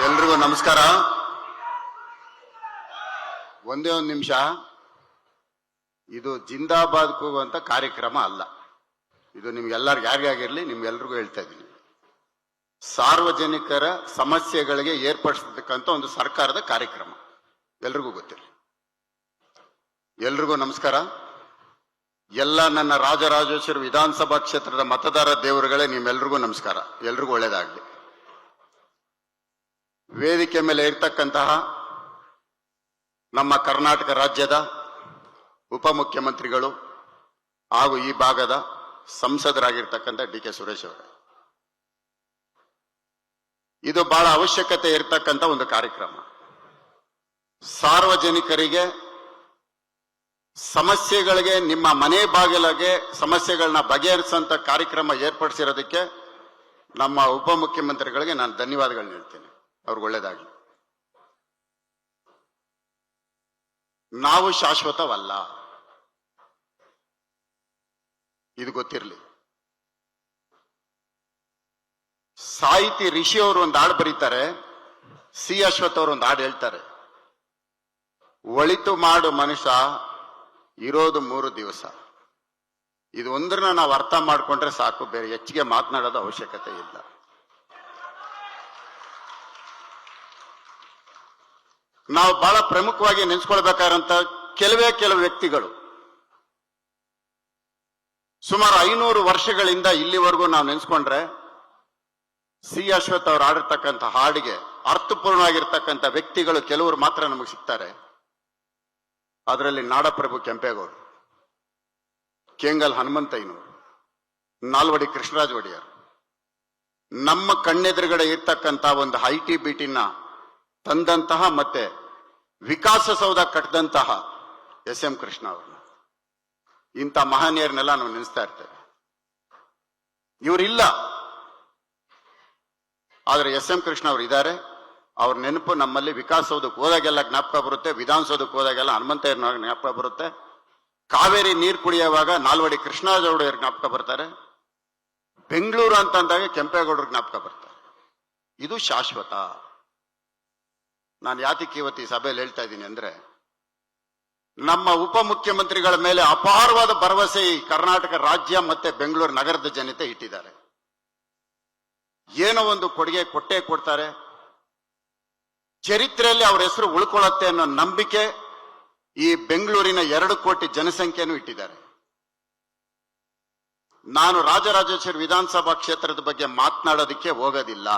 ಎಲ್ರಿಗೂ ನಮಸ್ಕಾರ. ಒಂದೇ ಒಂದು ನಿಮಿಷ. ಇದು ಜಿಂದಾಬಾದ್ ಕೂಗುವಂತ ಕಾರ್ಯಕ್ರಮ ಅಲ್ಲ. ಇದು ನಿಮ್ಗೆಲ್ಲರಿಗೂ ಯಾರಿಗಾಗಿರ್ಲಿ ನಿಮ್ಗೆಲ್ರಿಗೂ ಹೇಳ್ತಾ ಇದ್ದೀನಿ. ಸಾರ್ವಜನಿಕರ ಸಮಸ್ಯೆಗಳಿಗೆ ಏರ್ಪಡಿಸತಕ್ಕಂಥ ಒಂದು ಸರ್ಕಾರದ ಕಾರ್ಯಕ್ರಮ. ಎಲ್ರಿಗೂ ಗೊತ್ತಿರಲಿ. ಎಲ್ರಿಗೂ ನಮಸ್ಕಾರ. ಎಲ್ಲ ನನ್ನ ರಾಜರಾಜೇಶ್ವರಿ ವಿಧಾನಸಭಾ ಕ್ಷೇತ್ರದ ಮತದಾರ ದೇವರುಗಳೇ, ನಿಮ್ಮೆಲ್ರಿಗೂ ನಮಸ್ಕಾರ. ಎಲ್ರಿಗೂ ಒಳ್ಳೇದಾಗಲಿ. ವೇದಿಕೆ ಮೇಲೆ ಇರ್ತಕ್ಕಂತಹ ನಮ್ಮ ಕರ್ನಾಟಕ ರಾಜ್ಯದ ಉಪಮುಖ್ಯಮಂತ್ರಿಗಳು ಹಾಗೂ ಈ ಭಾಗದ ಸಂಸದರಾಗಿರ್ತಕ್ಕಂಥ ಡಿ.ಕೆ. ಸುರೇಶ್ ಅವರೇ, ಇದು ಬಹಳ ಅವಶ್ಯಕತೆ ಇರತಕ್ಕಂಥ ಒಂದು ಕಾರ್ಯಕ್ರಮ. ಸಾರ್ವಜನಿಕರಿಗೆ ಸಮಸ್ಯೆಗಳಿಗೆ ನಿಮ್ಮ ಮನೆ ಬಾಗಿಲಿಗೆ ಸಮಸ್ಯೆಗಳನ್ನ ಬಗೆಹರಿಸುವಂತ ಕಾರ್ಯಕ್ರಮ ಏರ್ಪಡಿಸಿರೋದಕ್ಕೆ ನಮ್ಮ ಉಪಮುಖ್ಯಮಂತ್ರಿಗಳಿಗೆ ನಾನು ಧನ್ಯವಾದಗಳನ್ನ ಹೇಳ್ತೇನೆ. ಅವ್ರಿಗೆ ಒಳ್ಳೇದಾಗಲಿ. ನಾವು ಶಾಶ್ವತವಲ್ಲ, ಇದು ಗೊತ್ತಿರಲಿ. ಸಾಹಿತಿ ರಿಷಿ ಅವರು ಒಂದು ಹಾಡು ಬರೀತಾರೆ, ಸಿ ಅಶ್ವಥ್ ಅವರು ಒಂದು ಹಾಡು ಹೇಳ್ತಾರೆ. ಒಳಿತು ಮಾಡು ಮನುಷ್ಯ ಇರೋದು 3 ದಿವಸ. ಇದು ಒಂದನ್ನ ನಾವು ಅರ್ಥ ಮಾಡ್ಕೊಂಡ್ರೆ ಸಾಕು, ಬೇರೆ ಹೆಚ್ಚಿಗೆ ಮಾತನಾಡೋದು ಅವಶ್ಯಕತೆ ಇಲ್ಲ. ನಾವು ಬಹಳ ಪ್ರಮುಖವಾಗಿ ನೆನೆಸ್ಕೊಳ್ಬೇಕಾದಂತ ಕೆಲವು ವ್ಯಕ್ತಿಗಳು ಸುಮಾರು 500 ವರ್ಷಗಳಿಂದ ಇಲ್ಲಿವರೆಗೂ ನಾವು ನೆನೆಸ್ಕೊಂಡ್ರೆ ಸಿ ಅಶ್ವಥ್ ಅವರು ಆಡಿರ್ತಕ್ಕಂಥ ಹಾಡಿಗೆ ಅರ್ಥಪೂರ್ಣವಾಗಿರ್ತಕ್ಕಂಥ ವ್ಯಕ್ತಿಗಳು ಕೆಲವರು ಮಾತ್ರ ನಮಗೆ ಸಿಗ್ತಾರೆ. ಅದರಲ್ಲಿ ನಾಡಪ್ರಭು ಕೆಂಪೇಗೌಡರು, ಕೇಂಗಲ್ ಹನುಮಂತಯ್ಯನವರು, ನಾಲ್ವಡಿ ಕೃಷ್ಣರಾಜ ಒಡೆಯರ್, ನಮ್ಮ ಕಣ್ಣೆದುರುಗಡೆ ಇರ್ತಕ್ಕಂಥ ಒಂದು ITBTನ ತಂದಂತಹ ಮತ್ತೆ ವಿಕಾಸಸೌಧ ಕಟ್ಟದಂತಹ SM ಕೃಷ್ಣ ಅವರು, ಇಂಥ ಮಹನೀಯರನ್ನೆಲ್ಲ ನಾವು ನೆನೆಸ್ತಾ ಇರ್ತೇವೆ. ಇವರಿಲ್ಲ, ಆದ್ರೆ SM ಕೃಷ್ಣ ಅವರು ಇದ್ದಾರೆ. ಅವ್ರ ನೆನಪು ನಮ್ಮಲ್ಲಿ ವಿಕಾಸಸೌಧಕ್ಕೆ ಹೋದಾಗೆಲ್ಲ ಜ್ಞಾಪಕ ಬರುತ್ತೆ, ವಿಧಾನಸೌಧಕ್ಕೆ ಹೋದಾಗೆಲ್ಲ ಹನುಮಂತಯ್ಯನ ಜ್ಞಾಪಕ ಬರುತ್ತೆ, ಕಾವೇರಿ ನೀರು ಕುಡಿಯುವಾಗ ನಾಲ್ವಡಿ ಕೃಷ್ಣರಾಜ ಒಡೆಯರ್ ಜ್ಞಾಪಕ ಬರ್ತಾರೆ, ಬೆಂಗಳೂರು ಅಂತಂದಾಗ ಕೆಂಪೇಗೌಡರು ಜ್ಞಾಪಕ ಬರ್ತಾರೆ. ಇದು ಶಾಶ್ವತ. ನಾನು ಯಾತಕ್ಕೆ ಇವತ್ತು ಈ ಸಭೆಯಲ್ಲಿ ಹೇಳ್ತಾ ಇದ್ದೀನಿ ಅಂದ್ರೆ, ನಮ್ಮ ಉಪಮುಖ್ಯಮಂತ್ರಿಗಳ ಮೇಲೆ ಅಪಾರವಾದ ಭರವಸೆ ಈ ಕರ್ನಾಟಕ ರಾಜ್ಯ ಮತ್ತೆ ಬೆಂಗಳೂರು ನಗರದ ಜನತೆ ಇಟ್ಟಿದ್ದಾರೆ. ಏನೋ ಒಂದು ಕೊಡುಗೆ ಕೊಟ್ಟೇ ಕೊಡ್ತಾರೆ, ಚರಿತ್ರೆಯಲ್ಲಿ ಅವರ ಹೆಸರು ಉಳ್ಕೊಳ್ಳುತ್ತೆ ಅನ್ನೋ ನಂಬಿಕೆ ಈ ಬೆಂಗಳೂರಿನ 2 ಕೋಟಿ ಜನಸಂಖ್ಯೆನೂ ಇಟ್ಟಿದ್ದಾರೆ. ನಾನು ರಾಜರಾಜೇಶ್ವರಿ ವಿಧಾನಸಭಾ ಕ್ಷೇತ್ರದ ಬಗ್ಗೆ ಮಾತನಾಡೋದಕ್ಕೆ ಹೋಗೋದಿಲ್ಲ.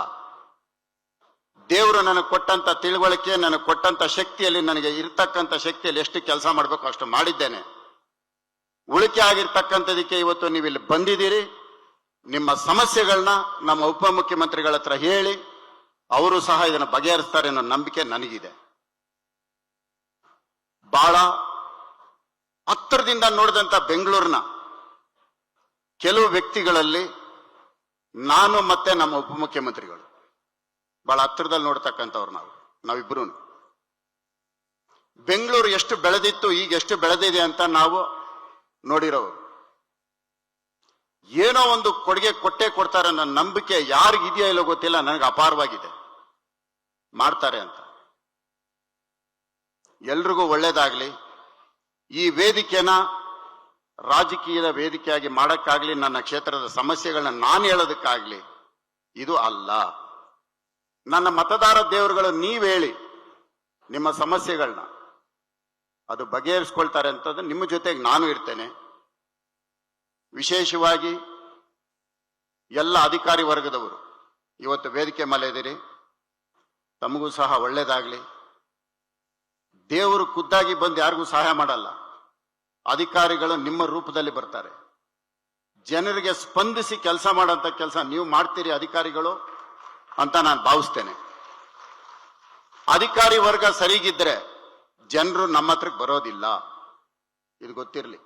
ದೇವರು ನನಗೆ ಕೊಟ್ಟಂತ ತಿಳುವಳಿಕೆ, ನನಗೆ ಕೊಟ್ಟಂತ ಶಕ್ತಿಯಲ್ಲಿ, ನನಗೆ ಇರ್ತಕ್ಕಂಥ ಶಕ್ತಿಯಲ್ಲಿ ಎಷ್ಟು ಕೆಲಸ ಮಾಡಬೇಕು ಅಷ್ಟು ಮಾಡಿದ್ದೇನೆ. ಉಳಿಕೆ ಆಗಿರ್ತಕ್ಕಂಥದಕ್ಕೆ ಇವತ್ತು ನೀವು ಇಲ್ಲಿ ಬಂದಿದ್ದೀರಿ. ನಿಮ್ಮ ಸಮಸ್ಯೆಗಳನ್ನ ನಮ್ಮ ಉಪಮುಖ್ಯಮಂತ್ರಿಗಳ ಹತ್ರ ಹೇಳಿ ಅವರು ಸಹ ಇದನ್ನು ಬಗೆಹರಿಸ್ತಾರೆ ಅನ್ನೋ ನಂಬಿಕೆ ನನಗಿದೆ. ಬಹಳ ಹತ್ತಿರದಿಂದ ನೋಡಿದಂತ ಬೆಂಗಳೂರಿನ ಕೆಲವು ವ್ಯಕ್ತಿಗಳಲ್ಲಿ ನಾನು ಮತ್ತೆ ನಮ್ಮ ಉಪಮುಖ್ಯಮಂತ್ರಿಗಳು ಬಹಳ ಹತ್ತಿರದಲ್ಲಿ ನೋಡ್ತಕ್ಕಂಥವ್ರು ನಾವಿಬ್ರು. ಬೆಂಗಳೂರು ಎಷ್ಟು ಬೆಳೆದಿತ್ತು, ಈಗ ಎಷ್ಟು ಬೆಳೆದಿದೆ ಅಂತ ನಾವು ನೋಡಿರೋರು. ಏನೋ ಒಂದು ಕೊಡುಗೆ ಕೊಟ್ಟೇ ಕೊಡ್ತಾರೆ ಅನ್ನೋ ನಂಬಿಕೆ ಯಾರಿಗಿದೆಯೋ ಇಲ್ಲೋ ಗೊತ್ತಿಲ್ಲ, ನನಗೆ ಅಪಾರವಾಗಿದೆ. ಮಾಡ್ತಾರೆ ಅಂತ. ಎಲ್ರಿಗೂ ಒಳ್ಳೇದಾಗ್ಲಿ. ಈ ವೇದಿಕೆನ ರಾಜಕೀಯದ ವೇದಿಕೆಯಾಗಿ ಮಾಡಕ್ಕಾಗ್ಲಿ, ನನ್ನ ಕ್ಷೇತ್ರದ ಸಮಸ್ಯೆಗಳನ್ನ ನಾನು ಹೇಳೋದಕ್ಕಾಗ್ಲಿ ಇದು ಅಲ್ಲ. ನನ್ನ ಮತದಾರ ದೇವರುಗಳು ನೀವ್ ಹೇಳಿ ನಿಮ್ಮ ಸಮಸ್ಯೆಗಳನ್ನ, ಅದು ಬಗೆಹರಿಸ್ಕೊಳ್ತಾರೆ ಅಂತದ್ದು ನಿಮ್ಮ ಜೊತೆಗೆ ನಾನು ಇರ್ತೇನೆ. ವಿಶೇಷವಾಗಿ ಎಲ್ಲ ಅಧಿಕಾರಿ ವರ್ಗದವರು ಇವತ್ತು ವೇದಿಕೆ ಮೇಲೆ ಇದ್ದೀರಿ, ತಮಗೂ ಸಹ ಒಳ್ಳೇದಾಗ್ಲಿ. ದೇವರು ಖುದ್ದಾಗಿ ಬಂದು ಯಾರಿಗೂ ಸಹಾಯ ಮಾಡಲ್ಲ. ಅಧಿಕಾರಿಗಳು ನಿಮ್ಮ ರೂಪದಲ್ಲಿ ಬರ್ತಾರೆ. ಜನರಿಗೆ ಸ್ಪಂದಿಸಿ ಕೆಲಸ ಮಾಡೋಂಥ ಕೆಲಸ ನೀವು ಮಾಡ್ತೀರಿ ಅಧಿಕಾರಿಗಳು ಅಂತ ನಾನು ಭಾವಿಸ್ತೇನೆ. ಅಧಿಕಾರಿ ವರ್ಗ ಸರಿಗಿದ್ರೆ ಜನರು ನಮ್ಮ ಹತ್ರಕ್ಕೆ ಬರೋದಿಲ್ಲ, ಇದು ಗೊತ್ತಿರಲಿ.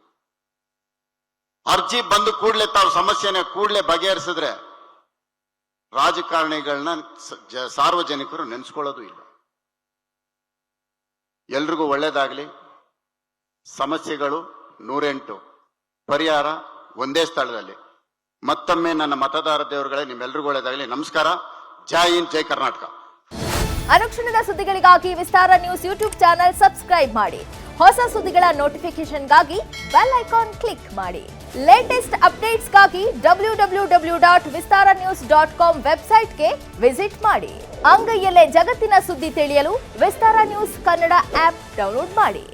ಅರ್ಜಿ ಬಂದು ಕೂಡಲೇ ತಾವು ಸಮಸ್ಯೆನ ಕೂಡಲೇ ಬಗೆಹರಿಸಿದ್ರೆ ರಾಜಕಾರಣಿಗಳನ್ನ ಸಾರ್ವಜನಿಕರು ನೆನೆಸ್ಕೊಳ್ಳೋದು ಇಲ್ಲ. ಎಲ್ರಿಗೂ ಒಳ್ಳೇದಾಗ್ಲಿ. ಸಮಸ್ಯೆಗಳು 108, ಪರಿಹಾರ ಒಂದೇ ಸ್ಥಳದಲ್ಲಿ. ಮತ್ತೊಮ್ಮೆ ನನ್ನ ಮತದಾರ ದೇವರುಗಳೇ, ನಿಮ್ಮೆಲ್ರಿಗೂ ಒಳ್ಳೇದಾಗಲಿ. ನಮಸ್ಕಾರ. ಜೈ ಹಿಂದ್, ಜೈ ಕರ್ನಾಟಕ. ಅನುಕ್ಷಣದ ಸುದ್ದಿಗಳಿಗಾಗಿ ವಿಸ್ತಾರ ನ್ಯೂಸ್ ಯೂಟ್ಯೂಬ್ ಚಾನೆಲ್ ಸಬ್ಸ್ಕ್ರೈಬ್ ಮಾಡಿ. ಹೊಸ ಸುದ್ದಿಗಳ ನೋಟಿಫಿಕೇಶನ್ಗಾಗಿ ಬೆಲ್ ಐಕಾನ್ ಕ್ಲಿಕ್ ಮಾಡಿ. ಲೇಟೆಸ್ಟ್ ಅಪ್ಡೇಟ್ಸ್ಗಾಗಿ www.vistaranews.com ವೆಬ್ಸೈಟ್ಗೆ ವಿಸಿಟ್ ಮಾಡಿ. ಅಂಗೈಯಲ್ಲೇ ಜಗತ್ತಿನ ಸುದ್ದಿ ತಿಳಿಯಲು ವಿಸ್ತಾರ ನ್ಯೂಸ್ ಕನ್ನಡ ಆಪ್ ಡೌನ್ಲೋಡ್ ಮಾಡಿ.